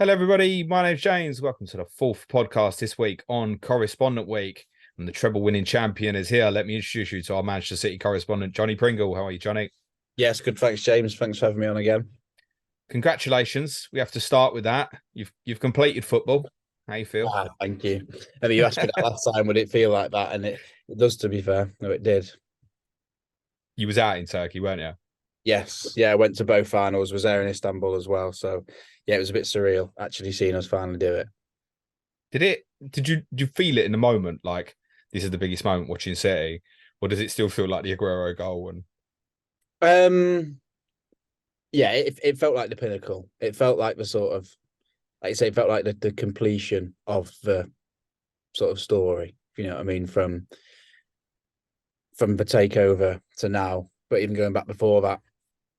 Hello, everybody. My name's James. Welcome to the fourth podcast this week on Correspondent Week. And the treble winning champion is here. Let me introduce you to our Manchester City correspondent, Jonny Pringle. How are you, Johnny? Yes, good. Thanks, James. Thanks for having me on again. Congratulations. We have to start with that. You've completed football. How you feel? Thank you. I mean, you asked me that last time, would it feel like that? And it does, to be fair. No, it did. You was out in Turkey, weren't you? Yes. Yeah, I went to both finals, was there in Istanbul as well. So, yeah, it was a bit surreal actually seeing us finally do it. Did you feel it in the moment? Like this is the biggest moment watching City? Or does it still feel like the Aguero goal? And Yeah, it felt like the pinnacle. It felt like the sort of, like you say, it felt like the completion of the sort of story. If you know what I mean, from the takeover to now, but even going back before that.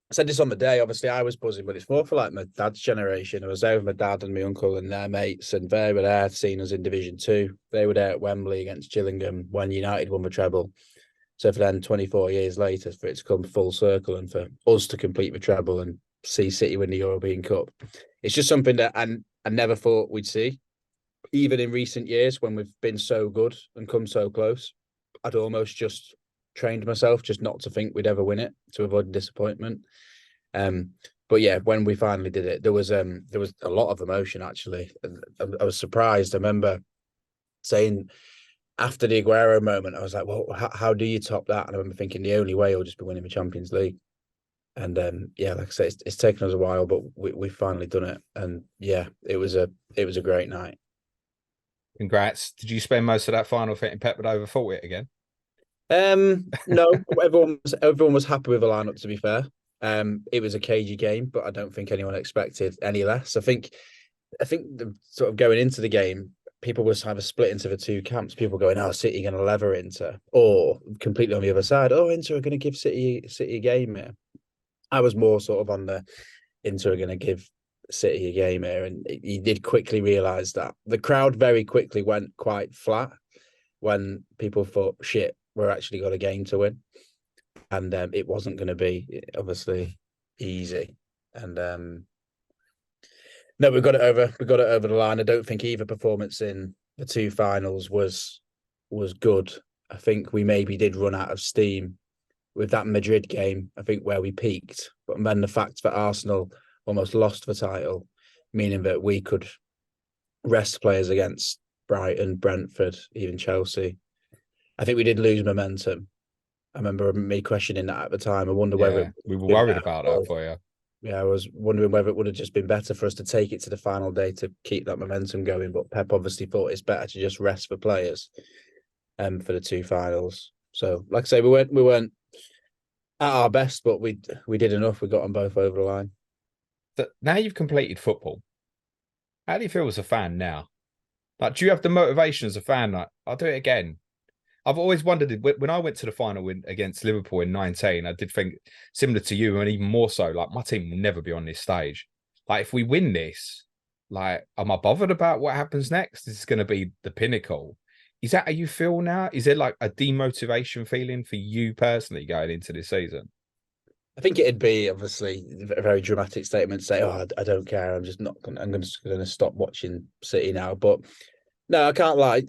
I said this on the day. Obviously, I was buzzing, but it's more for like my dad's generation. I was there with my dad and my uncle and their mates, and they were there seeing us in Division Two. They were there at Wembley against Gillingham when United won the treble. So for then, 24 years later, for it to come full circle and for us to complete the treble and see City win the European Cup, it's just something that I never thought we'd see. Even in recent years, when we've been so good and come so close, I'd almost just trained myself just not to think we'd ever win it to avoid disappointment. Um, but yeah, when we finally did it, there was a lot of emotion actually. I was surprised. I remember saying after the Aguero moment, I was like, "Well, how do you top that?" And I remember thinking the only way will just be winning the Champions League. And yeah, like I say, it's taken us a while, but we've finally done it. And yeah, it was a great night. congrats. Did you spend most of that final fitting peppered over thought it again? No, everyone was happy with the lineup. To be fair, it was a cagey game, but I don't think anyone expected any less. I think the sort of going into the game, people was kind of split into the two camps. People going, "Oh, City going to lever Inter," or completely on the other side, "Oh, Inter are going to give City a game here." I was more sort of on the Inter are going to give City a game here, and you did quickly realise that the crowd very quickly went quite flat when people thought, "Shit, we're actually got a game to win," and it wasn't going to be obviously easy. And no, we got it over. We got it over the line. I don't think either performance in the two finals was good. I think we maybe did run out of steam with that Madrid game. I think where we peaked, but then the fact that Arsenal almost lost the title, meaning that we could rest players against Brighton, Brentford, even Chelsea. I think we did lose momentum. I remember me questioning that at the time. I wonder whether it Yeah, we were been worried better. about that for you. Yeah, I was wondering whether it would have just been better for us to take it to the final day to keep that momentum going. But Pep obviously thought it's better to just rest the players for the two finals. So, like I say, we weren't at our best, but we did enough. We got them both over the line. So now you've completed football. How do you feel as a fan now? Like, do you have the motivation as a fan? Like, I'll do it again. I've always wondered when I went to the final against Liverpool in 19, I did think similar to you, and even more so, like my team will never be on this stage. Like, if we win this, like, am I bothered about what happens next? This is going to be the pinnacle. Is that how you feel now? Is there like a demotivation feeling for you personally going into this season? I think it'd be obviously a very dramatic statement to say, "Oh, I don't care. I'm just not. Just going to stop watching City now." But no, I can't lie.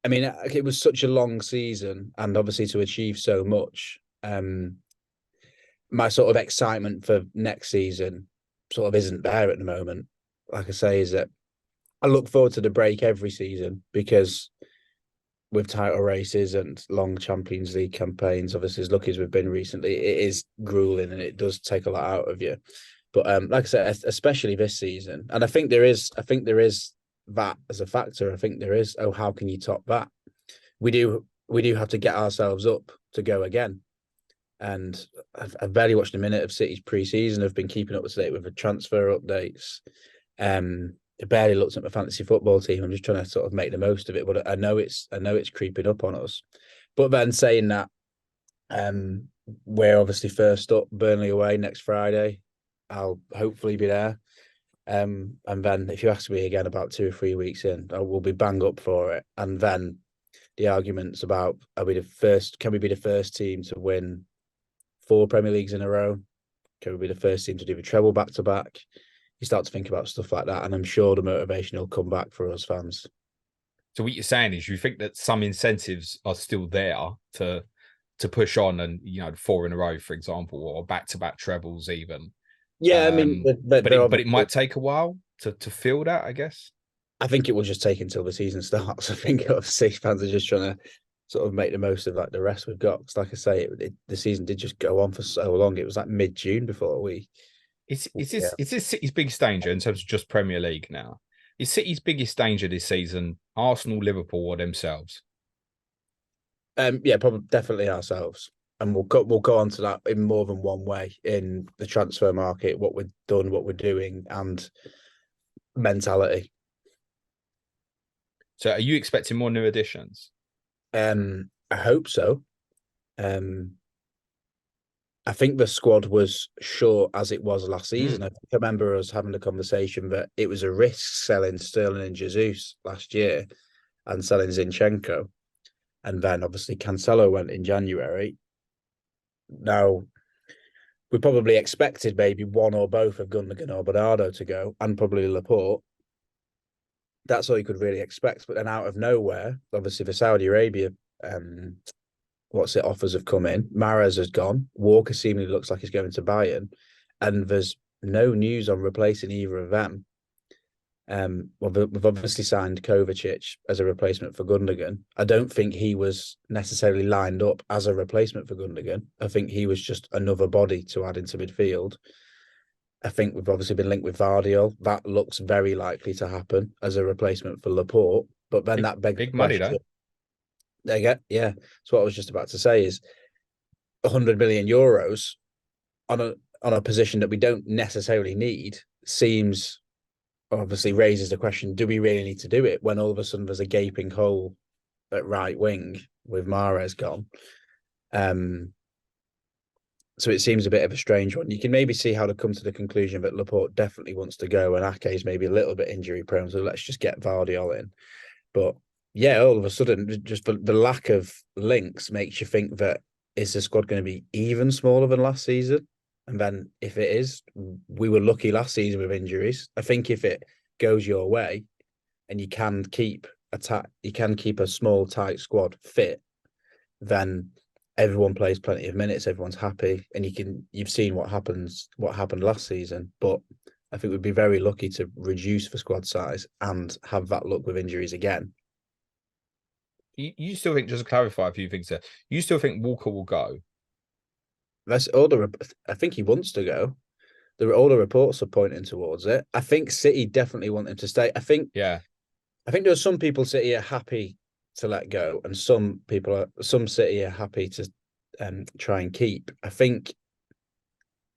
I mean, it was such a long season, and obviously to achieve so much. My sort of excitement for next season sort of isn't there at the moment. Like I say, is that I look forward to the break every season because with title races and long Champions League campaigns, obviously as lucky as we've been recently, it is grueling and it does take a lot out of you. But like I said, especially this season, and I think there is that as a factor. I think there is. Oh, how can you top that? We do have to get ourselves up to go again. And I've barely watched a minute of City's pre-season. I've been keeping up to date with the transfer updates. I barely looked at my fantasy football team. I'm just trying to sort of make the most of it, but I know it's creeping up on us. But then saying that, we're obviously first up, Burnley away next Friday. I'll hopefully be there. And then if you ask me again about 2 or 3 weeks in, I will be bang up for it. And then the arguments about can we be the first team to win 4 Premier Leagues in a row? Can we be the first team to do the treble back to back? you start to think about stuff like that, and I'm sure the motivation will come back for us fans. So what you're saying is you think that some incentives are still there to push on, and 4 in a row, for example, or back-to-back trebles even. Yeah, I mean, But it might take a while to feel that, I guess. I think it will just take until the season starts. I think obviously fans are just trying to sort of make the most of like the rest we've got. Because like I say, the season did just go on for so long. It was like mid-June before we. Is this City's biggest danger in terms of just Premier League now? Is City's biggest danger this season Arsenal, Liverpool, or themselves? Yeah, probably definitely ourselves, and we'll go on to that in more than one way in the transfer market, what we've done, what we're doing, and mentality. So are you expecting more new additions? I hope so. Um, I think the squad was short as it was last season. I think I remember us having a conversation that it was a risk selling Sterling and Jesus last year and selling Zinchenko. And then obviously Cancelo went in January. Now, we probably expected maybe one or both of Gundogan or Bernardo to go, and probably Laporte. That's all you could really expect. But then out of nowhere, obviously the Saudi Arabia offers have come in. Mahrez has gone. Walker seemingly looks like he's going to Bayern, and there's no news on replacing either of them. We've obviously signed Kovacic as a replacement for Gundogan. I don't think he was necessarily lined up as a replacement for Gundogan. I think he was just another body to add into midfield. I think we've obviously been linked with Vardiol. That looks very likely to happen as a replacement for Laporte. But then that begs big the money, question. though. Yeah. So what I was just about to say is 100 million euros on a position that we don't necessarily need seems obviously raises the question: do we really need to do it when all of a sudden there's a gaping hole at right wing with Mahrez gone? So it seems a bit of a strange one. You can maybe see how to come to the conclusion that Laporte definitely wants to go and Ake's maybe a little bit injury prone, so let's just get Vardiol in. But yeah, all of a sudden, just the lack of links makes you think that is the squad going to be even smaller than last season? And then if it is, we were lucky last season with injuries. I think if it goes your way and you can keep a small, tight squad fit, then everyone plays plenty of minutes, everyone's happy, and you've seen what happened last season. But I think we'd be very lucky to reduce the squad size and have that luck with injuries again. You still think, just to clarify a few things there, you still think Walker will go? That's all I think he wants to go. All the reports are pointing towards it. I think City definitely want him to stay. I think there are some people City are happy to let go, and some City are happy to try and keep. I think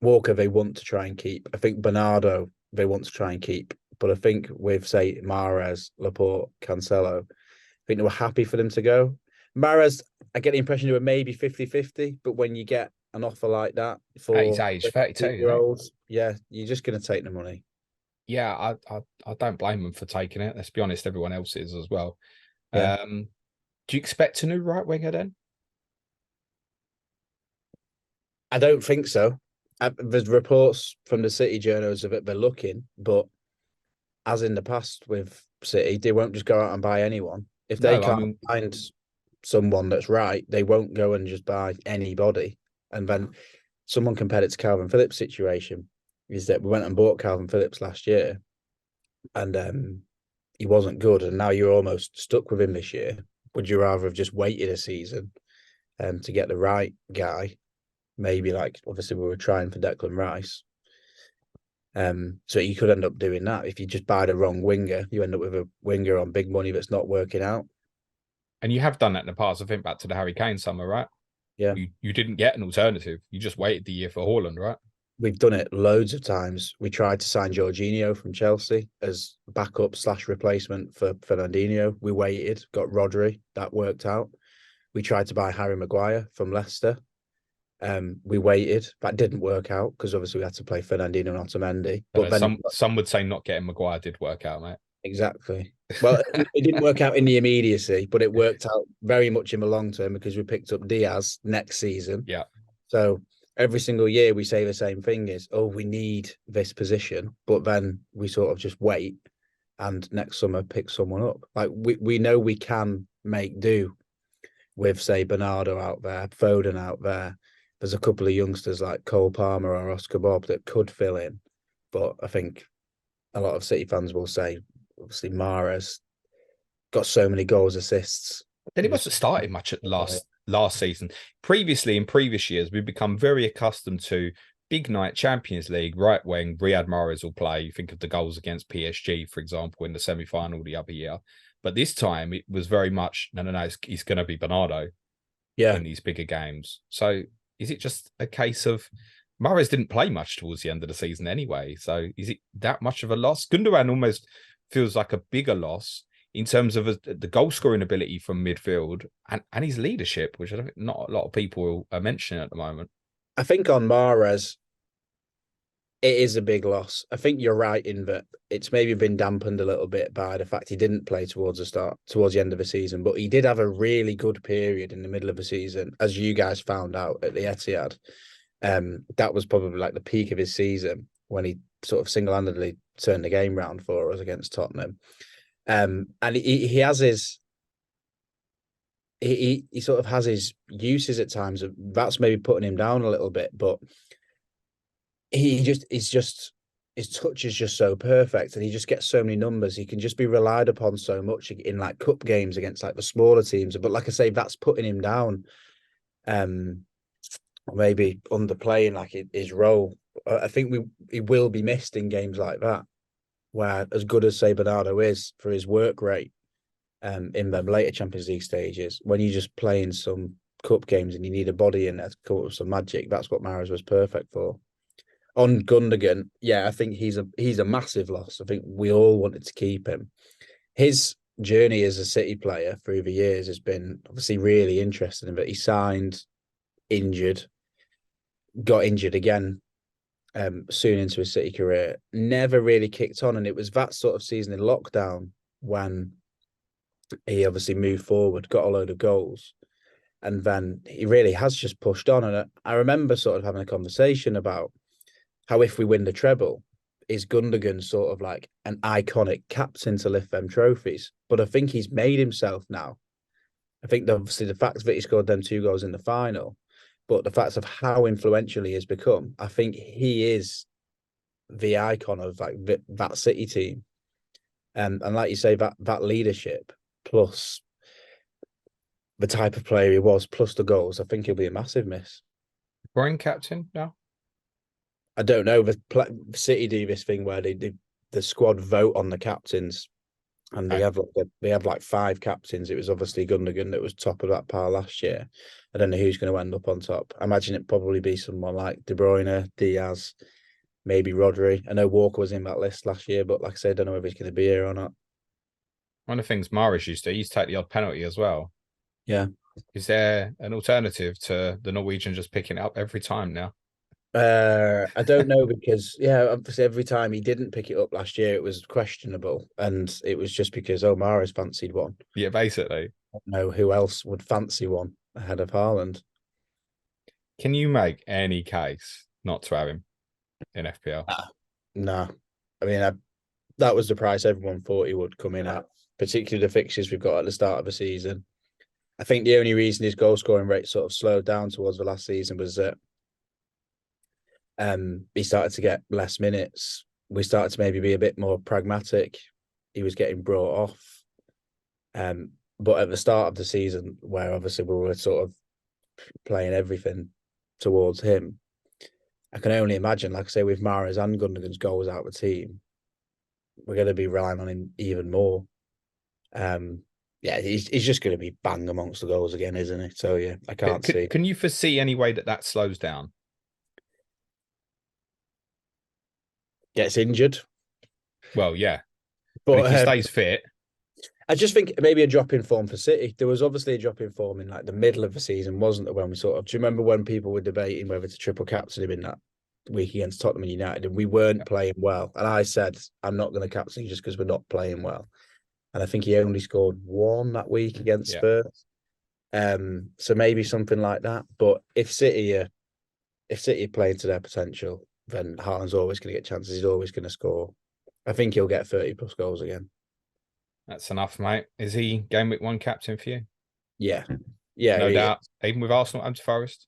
Walker they want to try and keep. I think Bernardo they want to try and keep. But I think with say Mahrez, Laporte, Cancelo, I think they were happy for them to go. Mahrez, I get the impression they were maybe 50-50, but when you get an offer like that for at his age, 32-year-olds, yeah, you're just going to take the money. Yeah, I don't blame them for taking it. Let's be honest, everyone else is as well. Yeah. Do you expect a new right winger then? I don't think so. There's reports from the City journals of it they're looking, but as in the past with City, they won't just go out and buy anyone. If they can't find someone that's right, they won't go and just buy anybody. And then someone compared it to Calvin Phillips' situation, is that we went and bought Calvin Phillips last year, and he wasn't good, and now you're almost stuck with him this year. Would you rather have just waited a season to get the right guy? Maybe like obviously we were trying for Declan Rice. So you could end up doing that. If you just buy the wrong winger, you end up with a winger on big money that's not working out. And you have done that in the past. I think back to the Harry Kane summer, right? Yeah. You didn't get an alternative. You just waited the year for Haaland, right? We've done it loads of times. We tried to sign Jorginho from Chelsea as backup/replacement for Fernandinho. We waited, got Ruaidhri. That worked out. We tried to buy Harry Maguire from Leicester. We waited. That didn't work out because obviously we had to play Fernandinho and Otamendi. But then some would say not getting Maguire did work out, mate. Exactly. Well, it didn't work out in the immediacy, but it worked out very much in the long term because we picked up Diaz next season. Yeah. So every single year we say the same thing is, oh, we need this position, but then we sort of just wait and next summer pick someone up. Like we know we can make do with, say, Bernardo out there, Foden out there. There's a couple of youngsters like Cole Palmer or Oscar Bob that could fill in. But I think a lot of City fans will say, obviously, Mahrez got so many goals, assists. Then he wasn't starting much at last season. Previously, in previous years, we've become very accustomed to big night Champions League, right wing, Riyad Mahrez will play. You think of the goals against PSG, for example, in the semi-final the other year. But this time it was very much, no, he's going to be Bernardo in these bigger games. So is it just a case of Mahrez didn't play much towards the end of the season anyway? So is it that much of a loss? Gundogan almost feels like a bigger loss in terms of the goal scoring ability from midfield and his leadership, which I don't think not a lot of people are mentioning at the moment. I think on Mahrez, it is a big loss. I think you're right in that it's maybe been dampened a little bit by the fact he didn't play towards the end of the season, but he did have a really good period in the middle of the season, as you guys found out at the Etihad. That was probably like the peak of his season when he sort of single-handedly turned the game round for us against Tottenham. And he has his he sort of has his uses at times. That's maybe putting him down a little bit, but his touch is just so perfect, and he just gets so many numbers. He can just be relied upon so much in like cup games against like the smaller teams. But like I say, that's putting him down. Maybe underplaying like his role. I think he will be missed in games like that, where as good as say Bernardo is for his work rate, in the later Champions League stages, when you're just playing some cup games and you need a body in there to come up with some magic, that's what Mahrez was perfect for. On Gundogan, yeah, I think he's a massive loss. I think we all wanted to keep him. His journey as a City player through the years has been obviously really interesting, but he signed injured, got injured again soon into his City career, never really kicked on. And it was that sort of season in lockdown when he obviously moved forward, got a load of goals, and then he really has just pushed on. And I remember sort of having a conversation about how if we win the treble, is Gundogan sort of like an iconic captain to lift them trophies? But I think he's made himself now. I think obviously the fact that he scored them 2 goals in the final, but the fact of how influential he has become, I think he is the icon of like that City team. And like you say, that leadership plus the type of player he was, plus the goals, I think he'll be a massive miss. Bruyne captain now? I don't know. The City do this thing where the squad vote on the captains, and they have like 5 captains. It was obviously Gundogan that was top of that pile last year. I don't know who's going to end up on top. I imagine it'd probably be someone like De Bruyne, Diaz, maybe Ruaidhri. I know Walker was in that list last year, but like I said, I don't know if he's going to be here or not. One of the things Mahrez used to, he used to take the odd penalty as well. Yeah. Is there an alternative to the Norwegian just picking it up every time now? I don't know because obviously every time he didn't pick it up last year, it was questionable, and it was just because Mahrez fancied one. Yeah, basically. I don't know who else would fancy one ahead of Haaland. Can you make any case not to have him in FPL? No. I mean, that was the price everyone thought he would come in at, particularly the fixtures we've got at the start of the season. I think the only reason his goal scoring rate sort of slowed down towards the last season was that he started to get less minutes. We started to maybe be a bit more pragmatic. He was getting brought off. But at the start of the season, where obviously we were sort of playing everything towards him, I can only imagine, like I say, with Mahrez and Gundogan's goals out of the team, we're going to be relying on him even more. He's just going to be bang amongst the goals again, isn't he? So yeah, I can't see. Can you foresee any way that slows down? Gets injured. Well, yeah. But if he stays fit. I just think maybe a drop in form for City. There was obviously a drop in form in like the middle of the season, wasn't there? When we sort of, do you remember when people were debating whether to triple captain him in that week against Tottenham and United, and we weren't playing well? And I said, I'm not going to captain you just because we're not playing well. And I think he only scored 1 that week against Spurs. So maybe something like that. But if City are if City are playing to their potential, then Haaland's always going to get chances. He's always going to score. I think he'll get 30 plus goals again. That's enough, mate. Is he game week 1 captain for you? Yeah, yeah, No doubt. Even with Arsenal and Forest.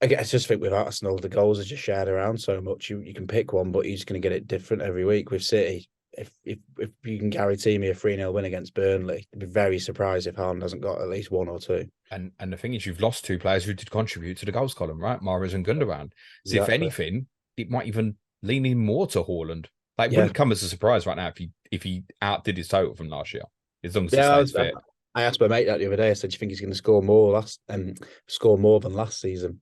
I just think with Arsenal, the goals are just shared around so much. You can pick one, but he's going to get it different every week. With City, if you can guarantee me a 3-0 win against Burnley, I'd be very surprised if Haaland hasn't got at least one or two. And the thing is, you've lost 2 players who did contribute to the goals column, right? Mahrez and Gundogan. So if anything, it might even lean in more to Haaland. Like, it wouldn't come as a surprise right now if he outdid his total from last year, as long as he stays fit. I asked my mate that the other day. I said, "Do you think he's going to score more than last season?"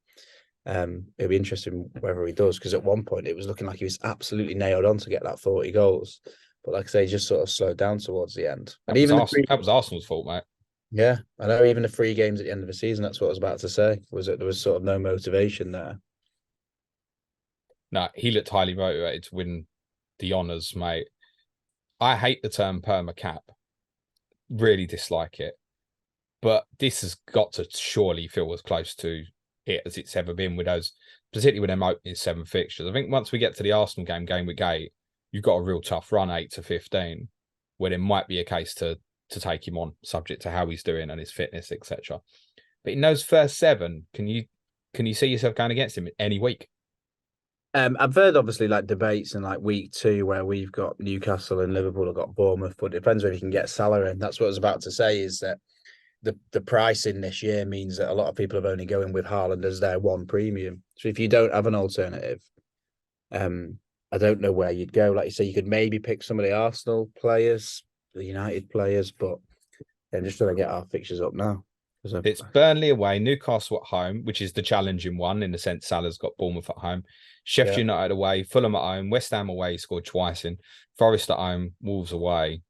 It'll be interesting whether he does, because at one point it was looking like he was absolutely nailed on to get that 40 goals. But like I say, he just sort of slowed down towards the end. And that was Arsenal's fault, mate. Yeah, I know. Even the 3 games at the end of the season, that's what I was about to say, was that there was sort of no motivation there. No, he looked highly motivated to win the honours, mate. I hate the term perma-cap. Really dislike it. But this has got to surely feel as close to it as it's ever been with those, particularly with them opening 7 fixtures. I think once we get to the Arsenal game week 8, you've got a real tough run, 8 to 15, where there might be a case to take him on, subject to how he's doing and his fitness, etc. But in those first 7, can you see yourself going against him any week? I've heard obviously like debates in like week 2 where we've got Newcastle and Liverpool have got Bournemouth, but it depends whether you can get Salah in. That's what I was about to say, is that the pricing this year means that a lot of people are only going with Haaland as their one premium. So if you don't have an alternative, I don't know where you'd go. Like you say, you could maybe pick some of the Arsenal players, the United players, but I'm just trying to get our fixtures up now. It's Burnley away, Newcastle at home, which is the challenging one in the sense Salah's got Bournemouth at home, Sheffield United away, Fulham at home, West Ham away, scored twice in, Forest at home, Wolves away.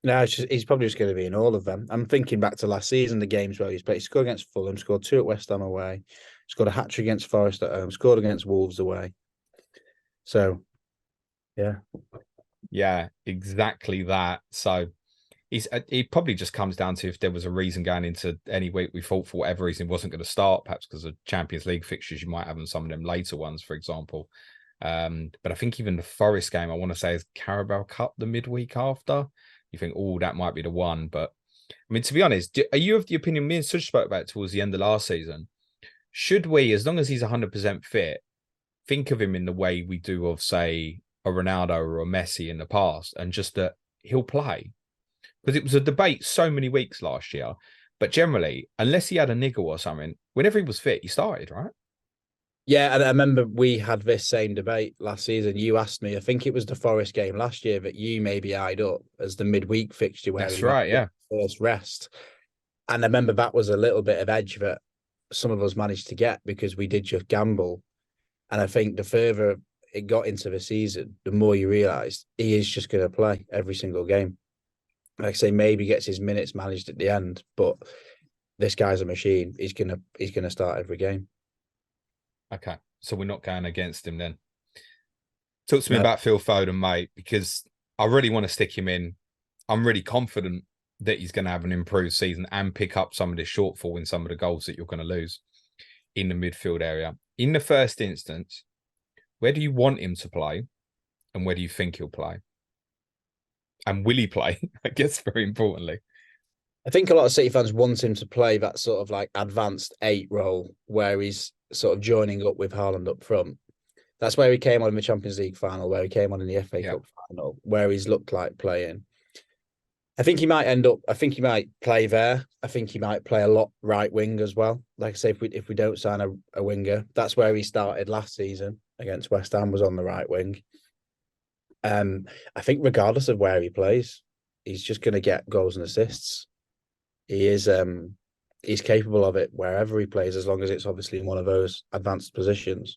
No, he's probably just going to be in all of them. I'm thinking back to last season, the games where he's played. He scored against Fulham, scored 2 at West Ham away, scored a hat-trick against Forest at home, scored against Wolves away. So, yeah. Yeah, exactly that. So it probably just comes down to if there was a reason going into any week we thought for whatever reason wasn't going to start, perhaps because of Champions League fixtures you might have in some of them later ones, for example. But I think even the Forest game, I want to say, is Carabao Cup the midweek after. You think, oh, that might be the one. But I mean, to be honest, are you of the opinion, me and Sush spoke about it towards the end of last season, should we, as long as he's 100% fit, think of him in the way we do of, say, a Ronaldo or a Messi in the past, and just that he'll play? Because it was a debate so many weeks last year. But generally, unless he had a niggle or something, whenever he was fit, he started, right? Yeah, and I remember we had this same debate last season. You asked me, I think it was the Forest game last year, that you maybe eyed up as the midweek fixture where that's right, yeah, first rest. And I remember that was a little bit of edge that some of us managed to get because we did just gamble. And I think the further it got into the season, the more you realised he is just going to play every single game. Like I say, maybe gets his minutes managed at the end, but this guy's a machine. He's gonna start every game. Okay, so we're not going against him then. Talk to me about Phil Foden, mate, because I really want to stick him in. I'm really confident that he's going to have an improved season and pick up some of this shortfall in some of the goals that you're going to lose in the midfield area. In the first instance, where do you want him to play and where do you think he'll play? And will he play? I guess very importantly. I think a lot of City fans want him to play that sort of like advanced 8 role where he's sort of joining up with Haaland up front. That's where he came on in the Champions League final, where he came on in the FA Cup final, where he's looked like playing. I think he might play there. I think he might play a lot right wing as well. Like I say, if we don't sign a winger, that's where he started last season against West Ham, was on the right wing. I think regardless of where he plays, he's just going to get goals and assists. He's capable of it wherever he plays, as long as it's obviously in one of those advanced positions.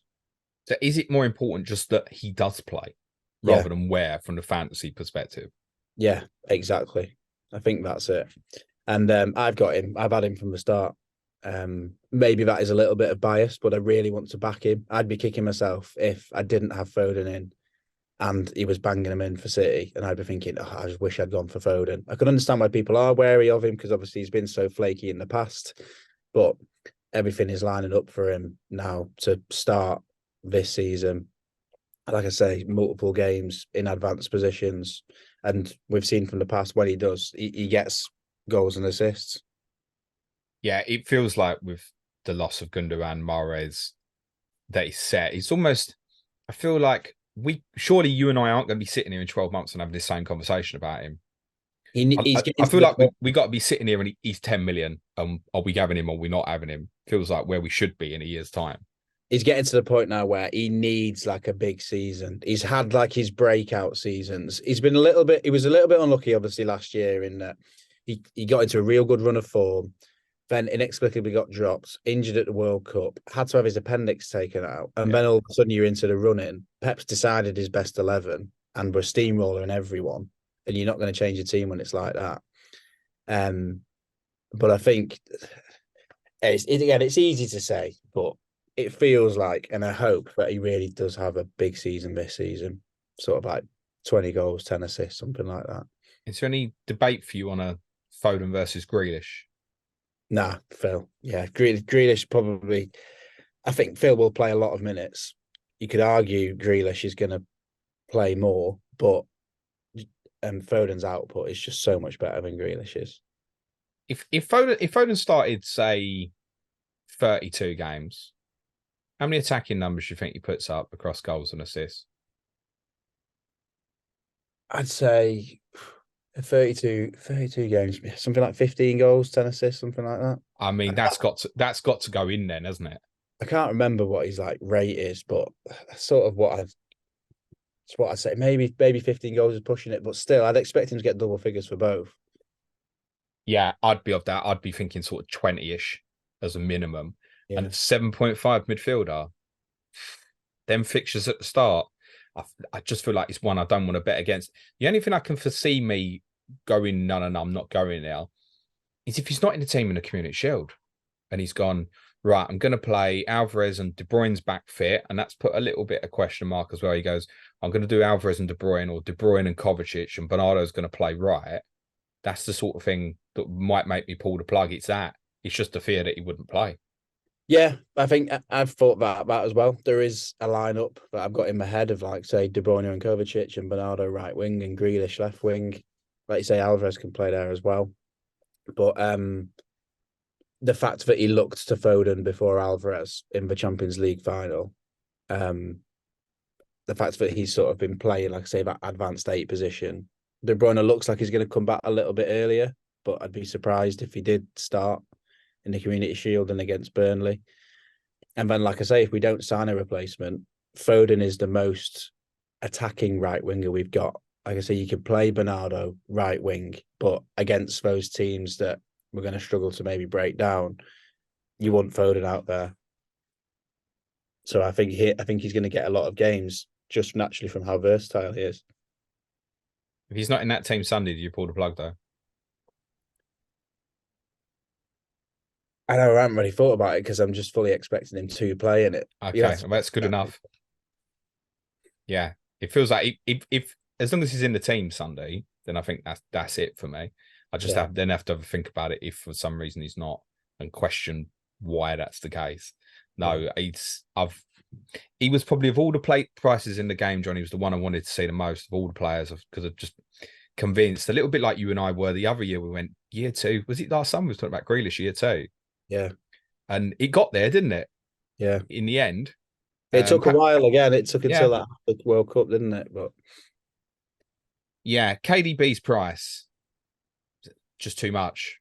So is it more important just that he does play rather than where, from the fantasy perspective? Yeah, exactly. I think that's it. And I've got him. I've had him from the start. Maybe that is a little bit of bias, but I really want to back him. I'd be kicking myself if I didn't have Foden in and he was banging him in for City, and I'd be thinking, oh, I just wish I'd gone for Foden. I can understand why people are wary of him because obviously he's been so flaky in the past, but everything is lining up for him now to start this season. Like I say, multiple games in advanced positions. And we've seen from the past when he does, he gets goals and assists. Yeah, it feels like with the loss of Gundogan, Mahrez, that he's set. It's almost, I feel like surely you and I aren't going to be sitting here in 12 months and having this same conversation about him. He's I getting feel like we got to be sitting here and he's 10 million. Are we having him or we not having him? Feels like where we should be in a year's time. He's getting to the point now where he needs like a big season. He's had like his breakout seasons. He was a little bit unlucky, obviously, last year in that he got into a real good run of form, then inexplicably got dropped, injured at the World Cup, had to have his appendix taken out, and then all of a sudden you're into the running. Pep's decided his best 11, and we're steamrolling everyone, and you're not going to change your team when it's like that. But I think it's easy to say, but it feels like, and I hope that he really does have a big season this season, sort of like 20 goals, 10 assists, something like that. Is there any debate for you on a Foden versus Grealish? Nah, Phil. Yeah, Grealish probably. I think Phil will play a lot of minutes. You could argue Grealish is going to play more, but Foden's output is just so much better than Grealish's. If Foden started, say, 32 games, how many attacking numbers do you think he puts up across goals and assists? I'd say 32 games, something like 15 goals, 10 assists, something like that. I mean, that's got to go in then, hasn't it? I can't remember what his like rate is, but that's sort of it's what I'd say. Maybe 15 goals is pushing it, but still, I'd expect him to get double figures for both. Yeah, I'd be of that. I'd be thinking sort of 20-ish as a minimum. Yeah. And 7.5 midfielder. Them fixtures at the start, I just feel like it's one I don't want to bet against. The only thing I can foresee me going, no, I'm not going now, is if he's not in the team in the Community Shield and he's gone, right, I'm going to play Alvarez and De Bruyne's back fit, and that's put a little bit of question mark as well. He goes, I'm going to do Alvarez and De Bruyne, or De Bruyne and Kovacic, and Bernardo's going to play right. That's the sort of thing that might make me pull the plug. It's just a fear that he wouldn't play. Yeah, I think I've thought that about as well. There is a lineup that I've got in my head of like, say, De Bruyne and Kovacic and Bernardo right wing and Grealish left wing. Like you say, Alvarez can play there as well. But the fact that he looked to Foden before Alvarez in the Champions League final, the fact that he's sort of been playing, like I say, that advanced 8 position. De Bruyne looks like he's going to come back a little bit earlier, but I'd be surprised if he did start in the Community Shield and against Burnley. And then, like I say, if we don't sign a replacement, Foden is the most attacking right winger we've got. Like I say, you could play Bernardo right wing, but against those teams that we're going to struggle to maybe break down, you want Foden out there. So I think he's going to get a lot of games just naturally from how versatile he is. If he's not in that team Sunday, do you pull the plug though? I know I haven't really thought about it because I'm just fully expecting him to play in it. Okay, well, that's good enough. Yeah, it feels like if as long as he's in the team Sunday, then I think that's it for me. I just have to think about it if for some reason he's not and question why that's the case. No, he was probably of all the prices in the game, Johnny, was the one I wanted to see the most of all the players because I'm just convinced, a little bit like you and I were the other year. We went year 2. Was it last summer? We was talking about Grealish year 2. Yeah. And it got there, didn't it? Yeah. In the end. It took a while again. It took until that World Cup, didn't it? But yeah, KDB's price, just too much.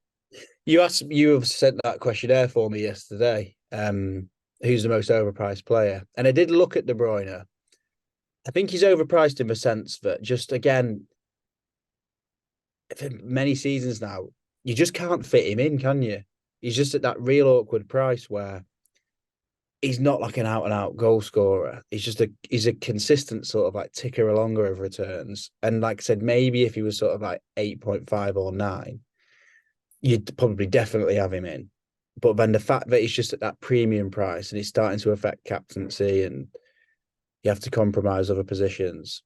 You have sent that questionnaire for me yesterday. Who's the most overpriced player? And I did look at De Bruyne. I think he's overpriced in the sense that just again, for many seasons now, you just can't fit him in, can you? He's just at that real awkward price where he's not like an out-and-out goal scorer. He's a consistent sort of like ticker along of returns. And like I said, maybe if he was sort of like 8.5 or 9, you'd probably definitely have him in. But then the fact that he's just at that premium price and he's starting to affect captaincy and you have to compromise other positions,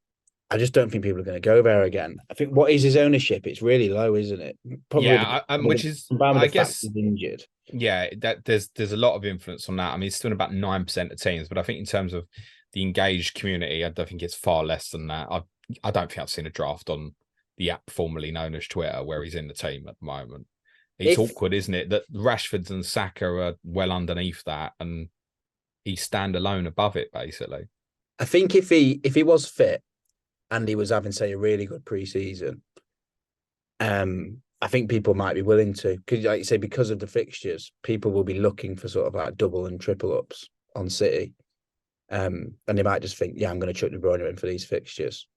I just don't think people are going to go there again. I think what is his ownership? It's really low, isn't it? Probably Which is, combined with I the fact guess, he's injured. yeah, that there's a lot of influence on that. I mean, it's still about 9% of teams, but I think in terms of the engaged community, I don't think it's far less than that. I don't think I've seen a draft on the app formerly known as Twitter where he's in the team at the moment. It's awkward, isn't it? That Rashford and Saka are well underneath that, and he's standalone above it, basically. I think if he was fit and he was having, say, a really good preseason, I think people might be willing to, because like you say, because of the fixtures, people will be looking for sort of like double and triple ups on City. And they might just think, yeah, I'm going to chuck De Bruyne in for these fixtures.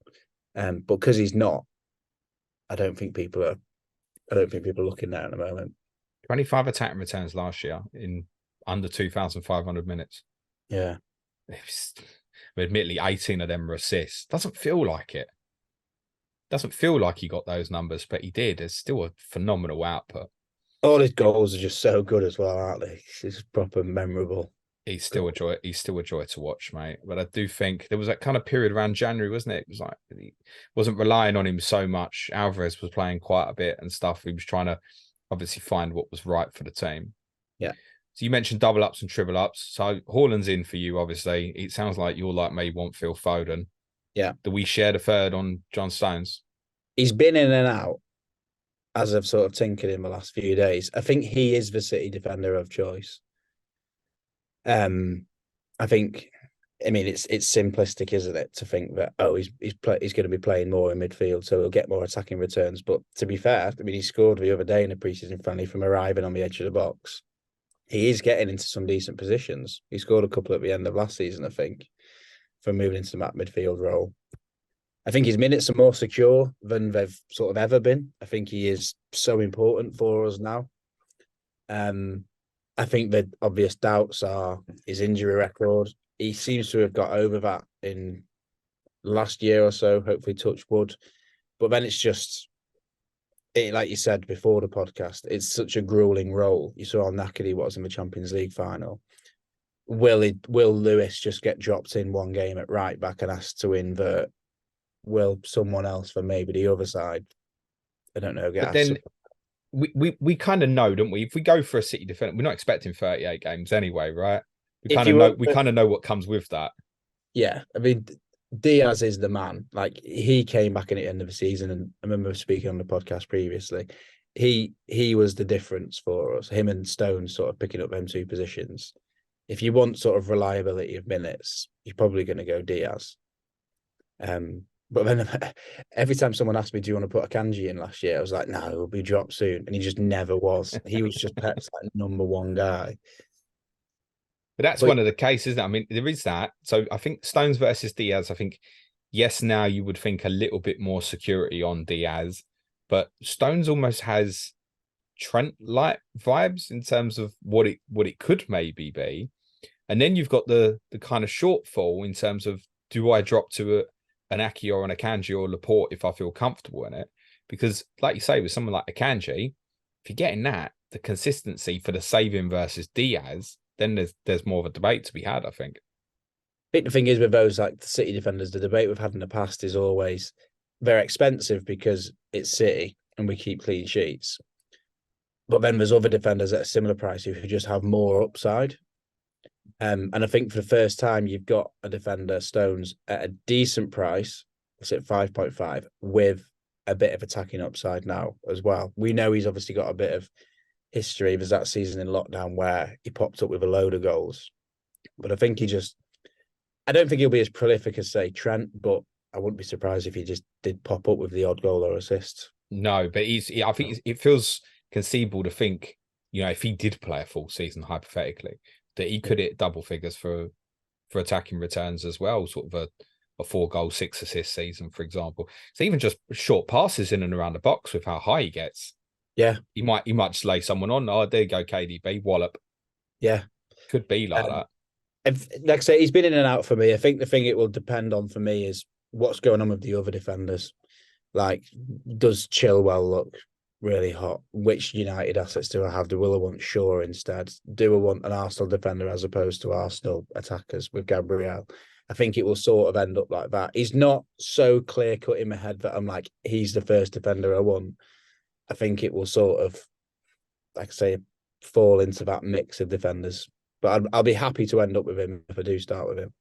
But because he's not, I don't think people are looking there at the moment. 25 attacking returns last year in under 2,500 minutes. Yeah. Admittedly, 18 of them were assists. Doesn't feel like it. Doesn't feel like he got those numbers, but he did. It's still a phenomenal output. All his goals are just so good as well, aren't they? It's proper memorable. He's still a joy. He's still a joy to watch, mate. But I do think there was that kind of period around January, wasn't it? It was like he wasn't relying on him so much. Alvarez was playing quite a bit and stuff. He was trying to obviously find what was right for the team. Yeah. So you mentioned double ups and triple ups. So Haaland's in for you, obviously. It sounds like you're like me, want Phil Foden. Yeah. Do we share the third on John Stones? He's been in and out as I've sort of tinkered in the last few days. I think he is the City defender of choice. I think, I mean, it's simplistic, isn't it, to think that he's going to be playing more in midfield, so he'll get more attacking returns. But to be fair, I mean, he scored the other day in a preseason friendly from arriving on the edge of the box. He is getting into some decent positions. He scored a couple at the end of last season, I think, from moving into that midfield role. I think his minutes are more secure than they've sort of ever been. I think he is so important for us now. I think the obvious doubts are his injury record. He seems to have got over that in last year or so, hopefully touch wood. But then it's just, like you said before the podcast, it's such a grueling role. You saw how knackered he was in the Champions League final. Will Lewis just get dropped in one game at right back and asked to invert? Will someone else from maybe the other side, I don't know, get but then we kind of know, don't we? If we go for a City defender, we're not expecting 38 games anyway, right? We kind of know what comes with that. Yeah, I mean, Diaz is the man. Like, he came back in at the end of the season, and I remember speaking on the podcast previously. He was the difference for us. Him and Stones sort of picking up them two positions. If you want sort of reliability of minutes, you're probably going to go Diaz. But then every time someone asked me, do you want to put Akanji in last year? I was like, no, he'll be dropped soon. And he just never was. He was just Pep's like number one guy. But that's one of the cases, isn't it? I mean, there is that. So I think Stones versus Diaz, I think, yes, now you would think a little bit more security on Diaz, but Stones almost has Trent-like vibes in terms of what it could maybe be. And then you've got the kind of shortfall in terms of, do I drop to an Aki or an Akanji or Laporte if I feel comfortable in it? Because, like you say, with someone like Akanji, if you're getting that, the consistency for the saving versus Diaz, then there's more of a debate to be had, I think. I think the thing is with those, like the City defenders, the debate we've had in the past is always they're expensive because it's City and we keep clean sheets. But then there's other defenders at a similar price who just have more upside. And I think for the first time, you've got a defender, Stones, at a decent price. It's at 5.5 with a bit of attacking upside now as well. We know he's obviously got a bit of history. There's that season in lockdown where he popped up with a load of goals. But I think I don't think he'll be as prolific as, say, Trent, but I wouldn't be surprised if he just did pop up with the odd goal or assist. No, but I think it feels conceivable to think, if he did play a full season, hypothetically, that he could hit double figures for attacking returns as well, sort of a 4-goal, 6-assist season, for example. So even just short passes in and around the box with how high he gets. Yeah. He might just lay someone on. Oh, there you go, KDB, wallop. Yeah. Could be like that. Like I say, he's been in and out for me. I think the thing it will depend on for me is what's going on with the other defenders. Like, does Chilwell look really hot? Which United assets do I have? Do I want Shaw instead? Do I want an Arsenal defender as opposed to Arsenal attackers with Gabriel? I think it will sort of end up like that. He's not so clear cut in my head that I'm like, he's the first defender I want. I think it will sort of, like I say, fall into that mix of defenders. But I'll be happy to end up with him if I do start with him.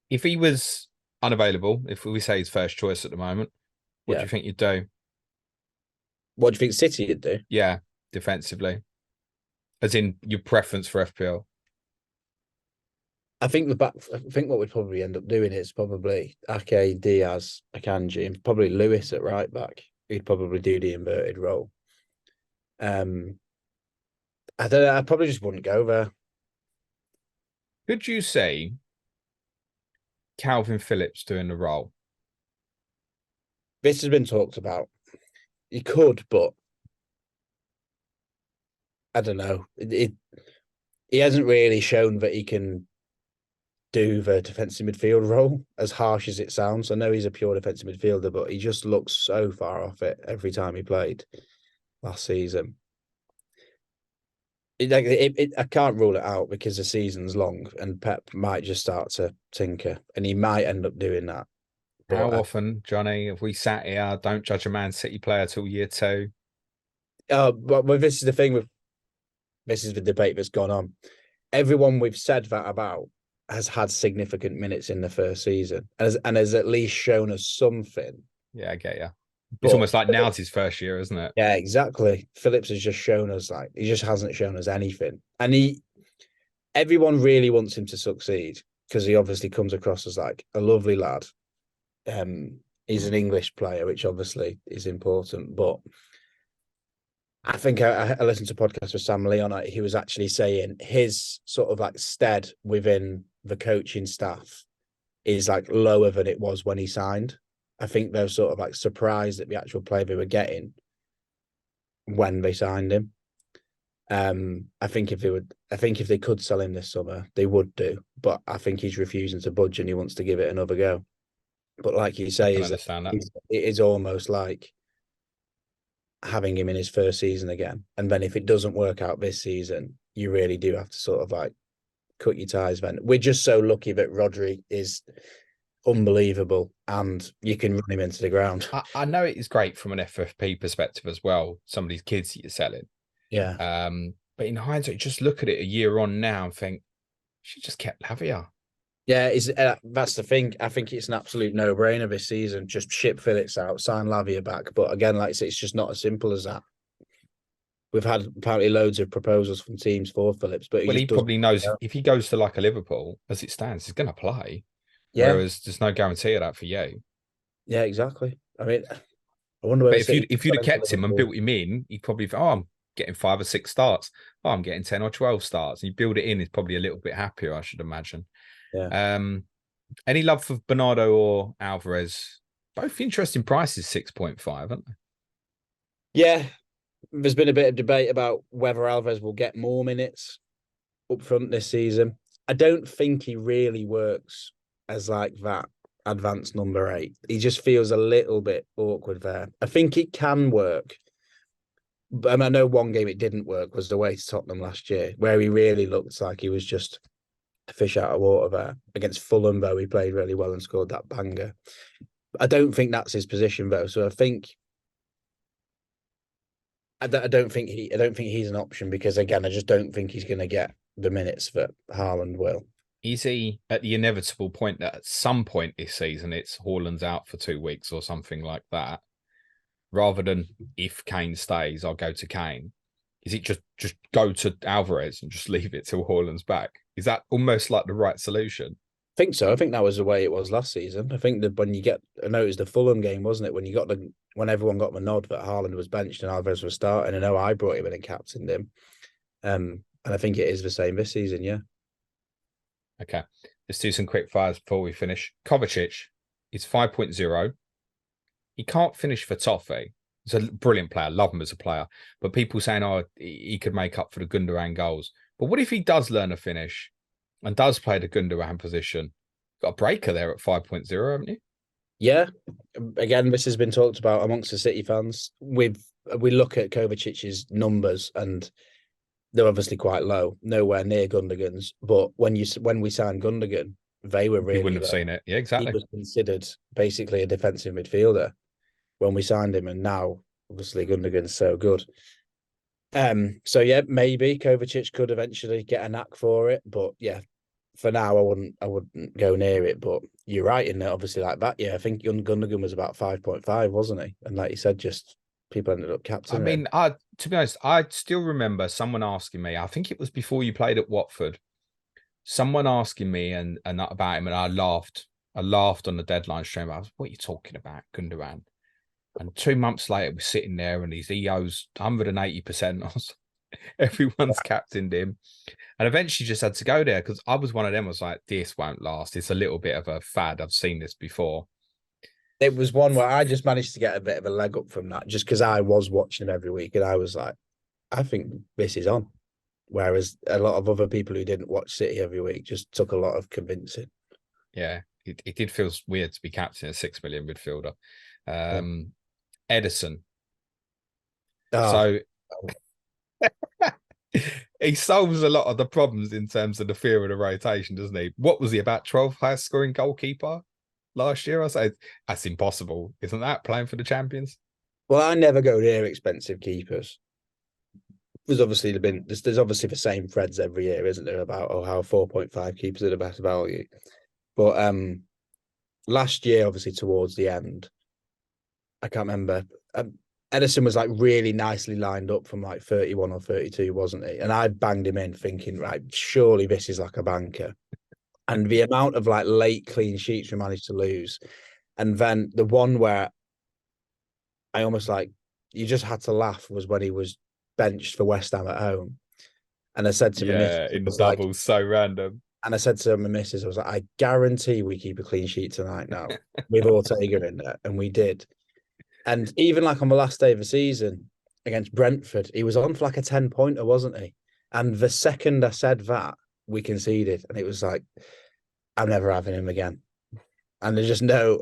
If he was unavailable, if we say his first choice at the moment, what do Yeah. you think you'd do? What do you think City would do? Yeah, defensively, as in your preference for FPL. I think what we'd probably end up doing is probably Ake, Diaz, Akanji, and probably Lewis at right back. He'd probably do the inverted role. I don't know. I probably just wouldn't go there. Could you see Calvin Phillips doing the role? This has been talked about. He could, but I don't know. He hasn't really shown that he can do the defensive midfield role, as harsh as it sounds. I know he's a pure defensive midfielder, but he just looks so far off it every time he played last season. I can't rule it out because the season's long and Pep might just start to tinker and he might end up doing that. But How often, Johnny, have we sat here, don't judge a Man City player till year 2? But this is the thing this is the debate that's gone on. Everyone we've said that about has had significant minutes in the first season and has at least shown us something. Yeah, I get you. It's almost like now's his first year, isn't it? Yeah, exactly. Phillips has just shown us he just hasn't shown us anything. And everyone really wants him to succeed because he obviously comes across as like a lovely lad. He's an English player, which obviously is important. But I think I listened to a podcast with Sam Lee on it. He was actually saying his sort of like stead within the coaching staff is like lower than it was when he signed. I think they're sort of like surprised at the actual player they were getting when they signed him. I think if they could sell him this summer, they would do. But I think he's refusing to budge and he wants to give it another go. But like you say, it is almost like having him in his first season again. And then if it doesn't work out this season, you really do have to sort of like cut your ties then. We're just so lucky that Ruaidhri is unbelievable and you can run him into the ground. I know it is great from an FFP perspective as well, some of these kids that you're selling. Yeah. But in hindsight, just look at it a year on now and think, she just kept Lavia. Yeah, that's the thing. I think it's an absolute no-brainer this season. Just ship Phillips out, sign Lavia back. But again, like I say, it's just not as simple as that. We've had apparently loads of proposals from teams for Phillips, but he probably knows if he goes to like a Liverpool, as it stands, he's going to play. Yeah. Whereas there's no guarantee of that for you. Yeah, exactly. I mean, I wonder whether if you'd have kept him and built him in, he'd probably I'm getting 5 or 6 starts. I'm getting 10 or 12 starts. And you build it in, he's probably a little bit happier, I should imagine. Yeah. Any love for Bernardo or Alvarez? Both interesting prices, 6.5, haven't they? Yeah. There's been a bit of debate about whether Alvarez will get more minutes up front this season. I don't think he really works as like that advanced number 8. He just feels a little bit awkward there. I think it can work. But I know one game it didn't work was the way to Tottenham last year, where he really looked like he was just a fish out of water there. Against Fulham, though, he played really well and scored that banger. I don't think that's his position, though. So I don't think he's an option because again, I just don't think he's going to get the minutes that Haaland will. Is he at the inevitable point that at some point this season it's Haaland's out for 2 weeks or something like that, rather than if Kane stays, I'll go to Kane? Is it just go to Alvarez and just leave it till Haaland's back? Is that almost like the right solution? I think so. I think that was the way it was last season. I think that I know it was the Fulham game, wasn't it? When everyone got the nod that Haaland was benched and Alvarez was starting. I know I brought him in and captained him. And I think it is the same this season, yeah. Okay. Let's do some quick fires before we finish. Kovacic is 5.0. He can't finish for Toffee. He's a brilliant player. Love him as a player. But people saying, he could make up for the Gundogan goals. But what if he does learn a finish and does play the Gundogan position? Got a breaker there at 5.0, haven't you? Yeah. Again, this has been talked about amongst the City fans. We look at Kovacic's numbers and they're obviously quite low, nowhere near Gundogan's. But when we signed Gundogan, they were He really wouldn't have low. seen it. Yeah, He exactly. was considered basically a defensive midfielder when we signed him, and now obviously Gundogan's so good. So yeah, maybe Kovacic could eventually get a knack for it, but yeah, for now I wouldn't go near it. But you're right in that, obviously, like that. Yeah, I think Gundogan was about 5.5, wasn't he? And like you said, just people ended up I captaining him. mean, I to be honest, I still remember someone asking me. I think it was before you played at Watford. Someone asking me and that about him, and I laughed. I laughed on the deadline stream. I was, "What are you talking about, Gundogan?" And 2 months later, we're sitting there, and his EO's 180%. Everyone's captained him, and eventually just had to go there because I was one of them. I was like, "This won't last. It's a little bit of a fad. I've seen this before." It was one where I just managed to get a bit of a leg up from that, just because I was watching him every week, and I was like, I think this is on. Whereas a lot of other people who didn't watch City every week just took a lot of convincing. Yeah, it did feel weird to be captain a 6 million midfielder. Yeah. Edison. Oh, So he solves a lot of the problems in terms of the fear of the rotation, doesn't he? What was he, about 12th highest scoring goalkeeper last year? I say that's impossible, isn't that, playing for the champions? well, I never go near expensive keepers. There's obviously the same threads every year, isn't there? About how 4.5 keepers are the best value. But last year, obviously towards the end, I can't remember. Edison was like really nicely lined up from like 31 or 32, wasn't he? And I banged him in thinking, right, surely this is like a banker. And the amount of like late clean sheets we managed to lose. And then the one where I almost like you just had to laugh was when he was benched for West Ham at home. And I said to my missus, Yeah, it in the was like, doubles, so random. and I said to my missus, I was like, I guarantee we keep a clean sheet tonight now with Ortega in there. And we did. And even like on the last day of the season against Brentford, he was on for like a 10-pointer, wasn't he? And the second I said that, we conceded. And it was like, I'm never having him again. And there's just no,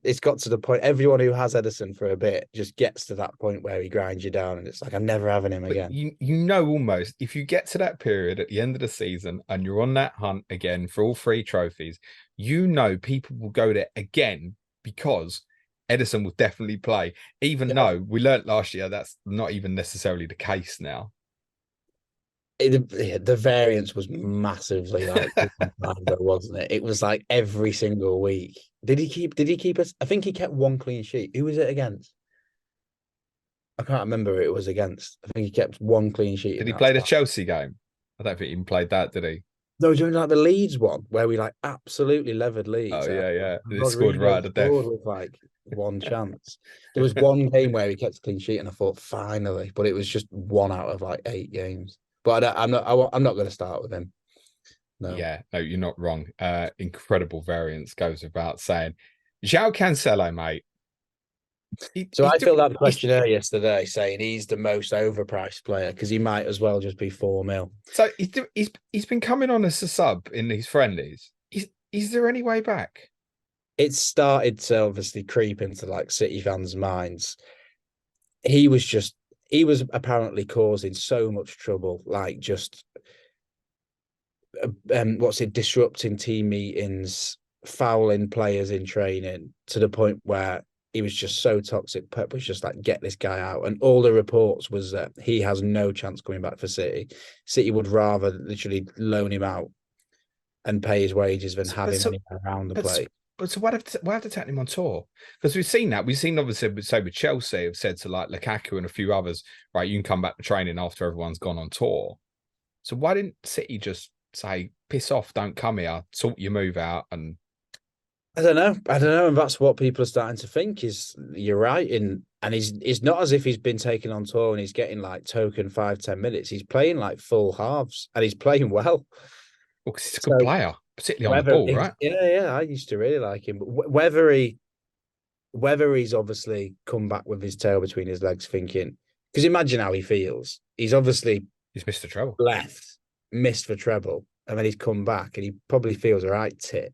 it's got to the point, everyone who has Edison for a bit just gets to that point where he grinds you down. And it's like, I'm never having him But again. you know, almost if you get to that period at the end of the season and you're on that hunt again for all three trophies, you know people will go there again because Edison will definitely play. Even Yeah. though we learnt last year that's not even necessarily the case now. The variance was massively like wasn't it? It was like every single week. Did he keep us? I think he kept one clean sheet. Who was it against? I can't remember who it was against. I think he kept one clean sheet Did in he that play the time. Chelsea game? I don't think he even played that, did he? No, during like the Leeds one where we like absolutely levered Oh Leeds. yeah, yeah. They scored right Rodrigo at the scored death. with like one chance. There was one game where he kept a clean sheet, and I thought finally, but it was just one out of like 8 games. But I'm not going to start with him. No. Yeah, no, you're not wrong. Incredible variance goes without saying. João Cancelo, mate. So I filled out the He's questionnaire yesterday saying he's the most overpriced player because he might as well just be 4 mil. so he's been coming on as a sub in these friendlies. Is there any way back? It's started to obviously creep into like City fans' minds. He was apparently causing so much trouble, like just disrupting team meetings, fouling players in training to the point where he was just so toxic. Pep was just like, get this guy out. And all the reports was that he has no chance coming back for City. City would rather literally loan him out and pay his wages than So, have but him so anywhere around the but place. but so why have to take him on tour? Because we've seen that. We've seen obviously say with Chelsea have said to like Lukaku and a few others, right, you can come back to training after everyone's gone on tour. So why didn't City just say, piss off, don't come here, sort your move out and I don't know. I don't know. And that's what people are starting to think is you're right. And he's not as if he's been taken on tour and he's getting like token 5-10 minutes. He's playing like full halves and he's playing well. well, because he's a good So player, particularly on the ball, right? yeah, I used to really like him. But whether he's obviously come back with his tail between his legs, thinking, because imagine how he feels. He's obviously He's Mr. Trouble. left, missed for treble, and then he's come back and he probably feels a right tit.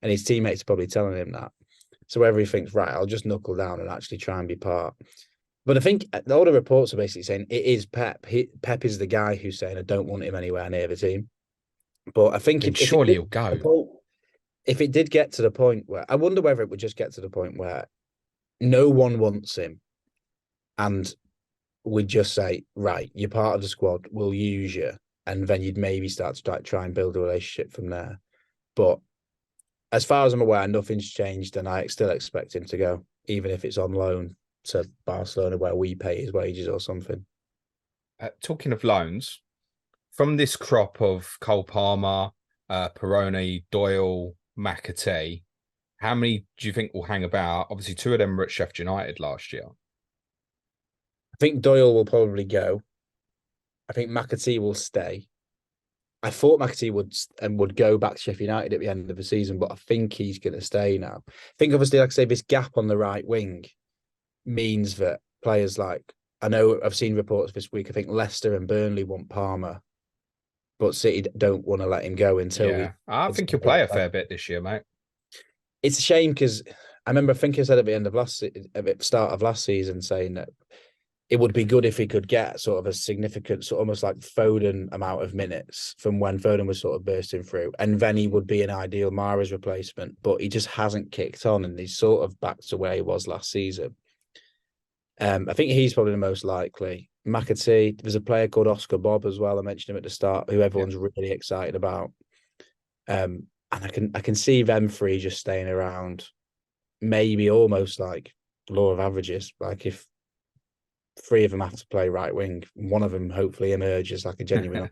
And his teammates are probably telling him that. So whether he thinks, right, I'll just knuckle down and actually try and be part. But I think all the reports are basically saying it is Pep. Pep is the guy who's saying, I don't want him anywhere near the team. But I think Then if it surely is he'll go. if it did get to the point where, I wonder whether it would just get to the point where no one wants him, and we'd just say, right, you're part of the squad, we'll use you, and then you'd maybe start to try and build a relationship from there. But as far as I'm aware, nothing's changed, and I still expect him to go, even if it's on loan to Barcelona where we pay his wages or something. Talking of loans, from this crop of Cole Palmer, Peroni, Doyle, McAtee, how many do you think will hang about? Obviously, two of them were at Sheffield United last year. I think Doyle will probably go. I think McAtee will stay. I thought McAtee would go back to Sheffield United at the end of the season, but I think he's going to stay now. I think obviously, like I say, this gap on the right wing means that players like, I know I've seen reports this week, I think Leicester and Burnley want Palmer, but City don't want to let him go until Yeah, I think he'll play a fair bit this year, mate. It's a shame because I think I said at the end of at the start of last season saying that it would be good if he could get sort of a significant, sort of almost like Foden amount of minutes from when Foden was sort of bursting through, and then he would be an ideal Mahrez replacement. But he just hasn't kicked on, and he's sort of back to where he was last season. I think he's probably the most likely. McAtee, there's a player called Oscar Bob as well. I mentioned him at the start, who everyone's really excited about. And I can see them three just staying around, maybe almost like law of averages. Like if three of them have to play right wing, one of them hopefully emerges like a genuine.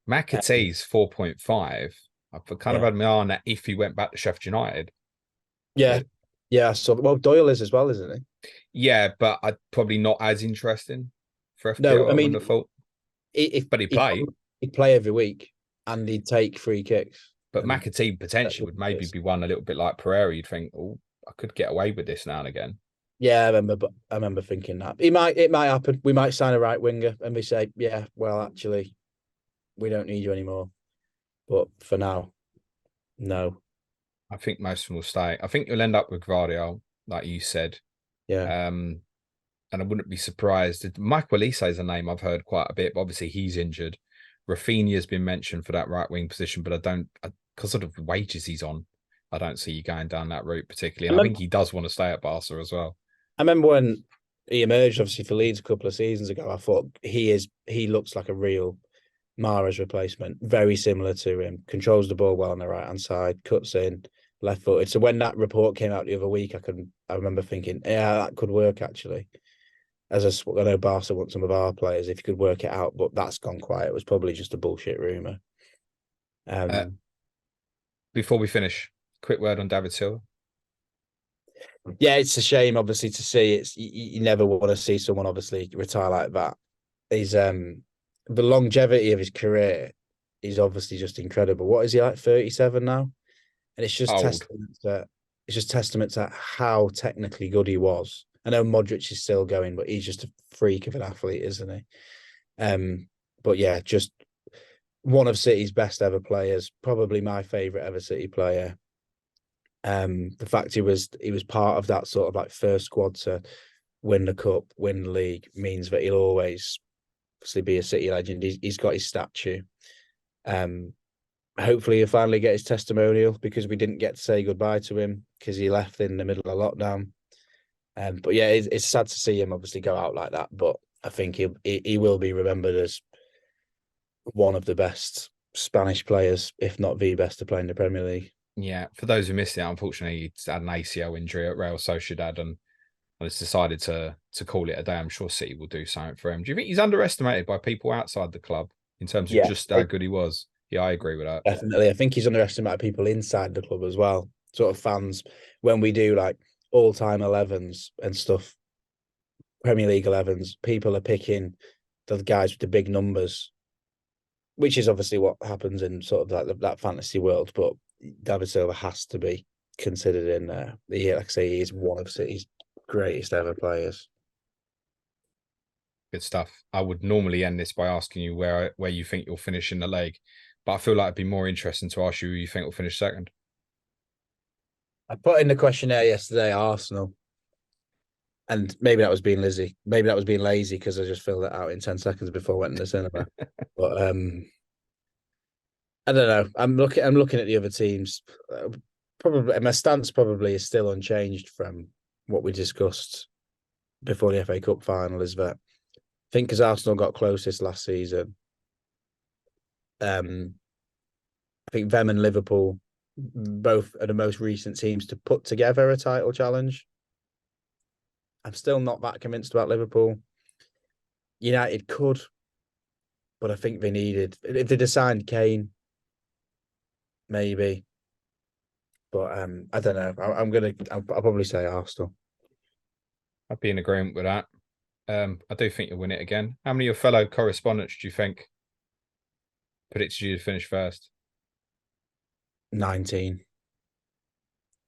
McAtee's 4.5. I've kind of had my eye on that if he went back to Sheffield United. Yeah. Yeah. So, well, Doyle is as well, isn't he? Yeah, but I'd probably not as interesting for FPL, No, I I mean, wouldn't have thought. But he'd play. He'd play every week and he'd take free kicks. But McAtee potentially would maybe be one a little bit like Pereira. You'd think, oh, I could get away with this now and again. Yeah, I remember thinking that. It might happen. We might sign a right winger and we say, yeah, well, actually, we don't need you anymore. But for now, no. I think most of them will stay. I think you'll end up with Gvardiol, like you said. Yeah. And I wouldn't be surprised. Mike Olise is a name I've heard quite a bit, but obviously he's injured. Rafinha's been mentioned for that right wing position, but because of the wages he's on, I don't see you going down that route particularly. And I think he does want to stay at Barca as well. I remember when he emerged, obviously, for Leeds a couple of seasons ago, I thought he looks like a real Mahrez replacement, very similar to him, controls the ball well on the right-hand side, cuts in, left-footed. So when that report came out the other week, I remember thinking, yeah, that could work, actually. I know Barca want some of our players, if you could work it out, but that's gone quiet. It was probably just a bullshit rumour. Before we finish, quick word on David Silva. Yeah, it's a shame, obviously, to see. You never want to see someone obviously retire like that. He's the longevity of his career is obviously just incredible. What is he like? 37 now, and it's just testament to how technically good he was. I know Modric is still going, but he's just a freak of an athlete, isn't he? But yeah, just one of City's best ever players, probably my favourite ever City player. The fact he was part of that sort of like first squad to win the cup, win the league, means that he'll always obviously be a City legend. He's got his statue. Hopefully he'll finally get his testimonial, because we didn't get to say goodbye to him because he left in the middle of lockdown. But yeah, it's sad to see him obviously go out like that. But I think he will be remembered as one of the best Spanish players, if not the best, to play in the Premier League. Yeah, for those who missed it, unfortunately, he's had an ACL injury at Real Sociedad and it's decided to call it a day. I'm sure City will do something for him. Do you think he's underestimated by people outside the club in terms of just how good he was? Yeah, I agree with that. Definitely. I think he's underestimated by people inside the club as well. Sort of fans, when we do like all-time 11s and stuff, Premier League 11s, people are picking the guys with the big numbers, which is obviously what happens in sort of that fantasy world. But David Silva has to be considered in there. Like I say, he is one of City's greatest ever players. Good stuff. I would normally end this by asking you where you think you'll finish in the league, but I feel like it'd be more interesting to ask you who you think will finish second. I put in the questionnaire yesterday, Arsenal. And maybe that was being lazy. Maybe that was being lazy because I just filled it out in 10 seconds before I went in the cinema. But I don't know. I'm looking at the other teams. Probably my stance probably is still unchanged from what we discussed before the FA Cup final. Is that I think because Arsenal got closest last season, I think them and Liverpool both are the most recent teams to put together a title challenge. I'm still not that convinced about Liverpool. United could, but I think they needed if they'd signed Kane, maybe. But I don't know. I'll probably say Arsenal. I'd be in agreement with that. I do think you'll win it again. How many of your fellow correspondents do you think predicted you to finish first? 19.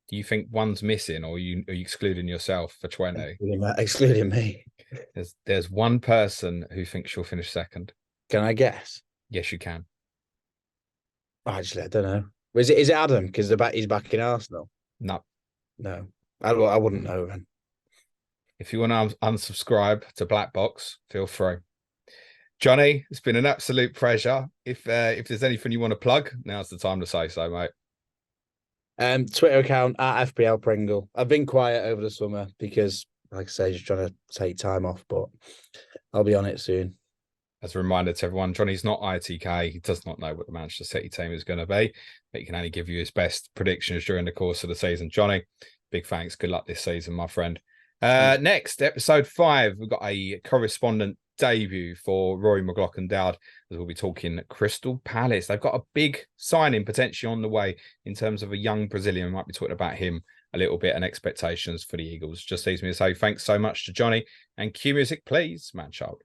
Do you think one's missing, or are you excluding yourself for 20? Excluding me. There's one person who thinks she'll finish second. Can I guess? Yes, you can. Actually, I don't know. Is it Adam? Because he's back in Arsenal. No. No, I wouldn't know then. If you want to unsubscribe to Black Box, feel free. Jonny, it's been an absolute pleasure. If there's anything you want to plug, now's the time to say so, mate. Twitter account at FPL Pringle. I've been quiet over the summer because, like I say, just trying to take time off, but I'll be on it soon. As a reminder to everyone, Jonny's not ITK. He does not know what the Manchester City team is going to be, but he can only give you his best predictions during the course of the season. Jonny, big thanks. Good luck this season, my friend. Next, episode 5, we've got a correspondent debut for Rory McLaughlin-Dowd, as we'll be talking Crystal Palace. They've got a big signing potentially on the way in terms of a young Brazilian. We might be talking about him a little bit and expectations for the Eagles. Just leaves me to say thanks so much to Jonny, and cue music, please, man child.